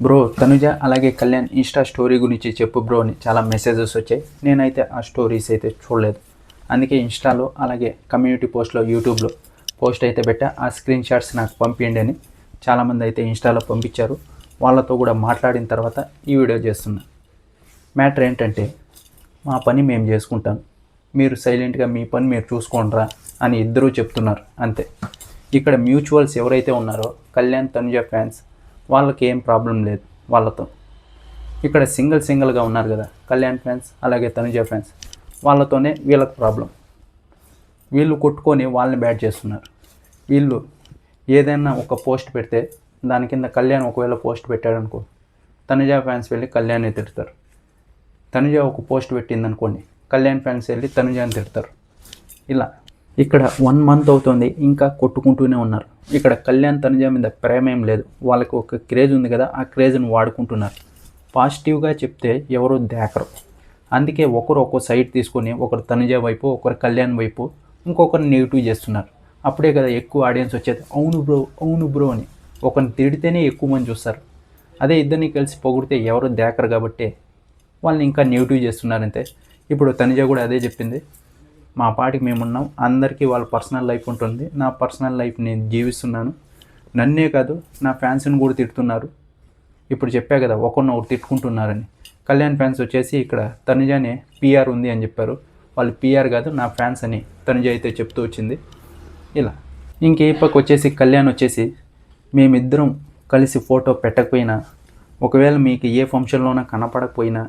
Bro Tanuja అలాగే Kalyan Insta story గురించి చెప్పు బ్రో అని చాలా మెసేజెస్ వచ్చాయి. నేనైతే ఆ స్టోరీస్ అయితే చూడలేదు. అందుకే ఇన్స్టాలో అలాగే కమ్యూనిటీ పోస్ట్లో యూట్యూబ్లో పోస్ట్ అయితే పెట్టా. ఆ స్క్రీన్ షాట్స్ నాకు పంపించండి అని చాలామంది అయితే ఇన్స్టాలో పంపించారు. వాళ్ళతో కూడా మాట్లాడిన తర్వాత ఈ వీడియో చేస్తున్నా. మ్యాటర్ ఏంటంటే మా పని మేము చేసుకుంటాం, మీరు సైలెంట్గా మీ పని మీరు చూసుకోండిరా అని ఇద్దరూ చెప్తున్నారు అంతే. ఇక్కడ మ్యూచువల్స్ ఎవరైతే ఉన్నారో కళ్యాణ్ తనుజ ఫ్యాన్స్ వాళ్ళకి ఏం ప్రాబ్లం లేదు వాళ్ళతో. ఇక్కడ సింగిల్గా ఉన్నారు కదా కళ్యాణ్ ఫ్యాన్స్ అలాగే తనుజ ఫ్యాన్స్, వాళ్ళతోనే వీళ్ళకి ప్రాబ్లం. వీళ్ళు కొట్టుకొని వాళ్ళని బ్యాట్ చేస్తున్నారు. వీళ్ళు ఏదైనా ఒక పోస్ట్ పెడితే దాని కింద కళ్యాణ్ ఒకవేళ పోస్ట్ పెట్టాడనుకో, తనుజ ఫ్యాన్స్ వెళ్ళి కళ్యాణ్ని తిడతారు. తనుజ ఒక పోస్ట్ పెట్టిందనుకోండి, కళ్యాణ్ ఫ్యాన్స్ వెళ్ళి తనుజని తిడతారు. ఇలా ఇక్కడ 1 మంత్ అవుతుంది, ఇంకా కొట్టుకుంటూనే ఉన్నారు. ఇక్కడ కళ్యాణ్ తనుజ మీద ప్రేమ ఏం లేదు, వాళ్ళకి ఒక క్రేజ్ ఉంది కదా, ఆ క్రేజ్ని వాడుకుంటున్నారు. పాజిటివ్గా చెప్తే ఎవరు దేకరు. అందుకే ఒకరు ఒక్కో సైడ్ తీసుకొని ఒకరు తనుజ వైపు ఒకరు కళ్యాణ్ వైపు ఇంకొకరు నెగిటివ్ చేస్తున్నారు. అప్పుడే కదా ఎక్కువ ఆడియన్స్ వచ్చేది. అవును బ్రో అని ఒకరిని తిడితేనే ఎక్కువ మంది చూస్తారు. అదే ఇద్దరిని కలిసి పొగిడితే ఎవరు దేకరు కాబట్టి వాళ్ళని ఇంకా నెగిటివ్ చేస్తున్నారంతే. ఇప్పుడు తనుజ కూడా అదే చెప్పింది, మా పాటికి మేమున్నాం, అందరికీ వాళ్ళ పర్సనల్ లైఫ్ ఉంటుంది, నా పర్సనల్ లైఫ్ నేను జీవిస్తున్నాను, నన్నే కాదు నా ఫ్యాన్స్ని కూడా తిడుతున్నారు. ఇప్పుడు చెప్పా కదా ఒకరు తిట్టుకుంటున్నారని. కళ్యాణ్ ఫ్యాన్స్ వచ్చేసి ఇక్కడ తనుజనే పిఆర్ ఉంది అని చెప్పారు. వాళ్ళు పిఆర్ కాదు నా ఫ్యాన్స్ అని తనుజ అయితే చెప్తూ వచ్చింది. ఇలా ఇంకే పక్క వచ్చేసి కళ్యాణ్ వచ్చేసి, మేమిద్దరం కలిసి ఫోటో పెట్టకపోయినా, ఒకవేళ మీకు ఏ ఫంక్షన్లోనూ కనపడకపోయినా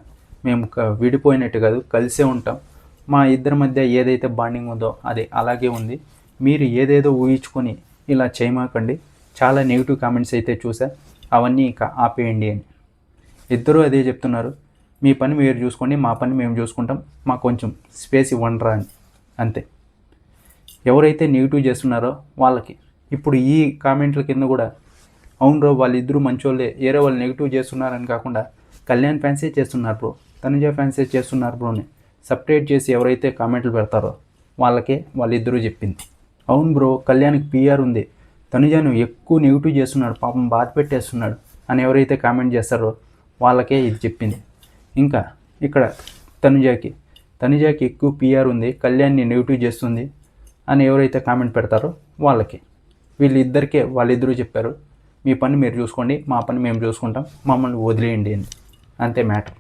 మేము విడిపోయినట్టు కాదు, కలిసే ఉంటాం. మా ఇద్దరి మధ్య ఏదైతే బాండింగ్ ఉందో అది అలాగే ఉంది. మీరు ఏదేదో ఊహించుకొని ఇలా చేయమాకండి. చాలా నెగిటివ్ కామెంట్స్ అయితే చూసా, అవన్నీ ఇక ఆపేయండి అని ఇద్దరూ అదే చెప్తున్నారు. మీ పని మీరు చూసుకోండి, మా పని మేము చూసుకుంటాం, మాకు కొంచెం స్పేస్ ఇవ్వండిరా అని అంతే. ఎవరైతే నెగిటివ్ చేస్తున్నారో వాళ్ళకి ఇప్పుడు ఈ కామెంట్ల కింద కూడా అవును బ్రో వాళ్ళిద్దరూ మంచోళ్ళే, వేరే వాళ్ళు నెగిటివ్ చేస్తున్నారని కాకుండా కళ్యాణ్ ఫ్యాన్సే చేస్తున్నారు బ్రో, తనుజ ఫ్యాన్సే చేస్తున్నారు బ్రో అని సపరేట్ చేసి ఎవరైతే కామెంట్లు పెడతారో వాళ్ళకే వాళ్ళిద్దరూ చెప్పింది. అవును బ్రో కళ్యాణ్కి పిఆర్ ఉంది, తనుజను ఎక్కువ నెగిటివ్ చేస్తున్నాడు, పాపం బాధ పెట్టేస్తున్నాడు అని ఎవరైతే కామెంట్ చేస్తారో వాళ్ళకే ఇది చెప్పింది. ఇంకా ఇక్కడ తనుజకి ఎక్కువ పిఆర్ ఉంది, కళ్యాణ్ని నెగిటివ్ చేస్తుంది అని ఎవరైతే కామెంట్ పెడతారో వాళ్ళకి వాళ్ళిద్దరూ చెప్పారు, మీ పని మీరు చూసుకోండి, మా పని మేము చూసుకుంటాం, మమ్మల్ని వదిలేయండి అని అంతే మ్యాటర్.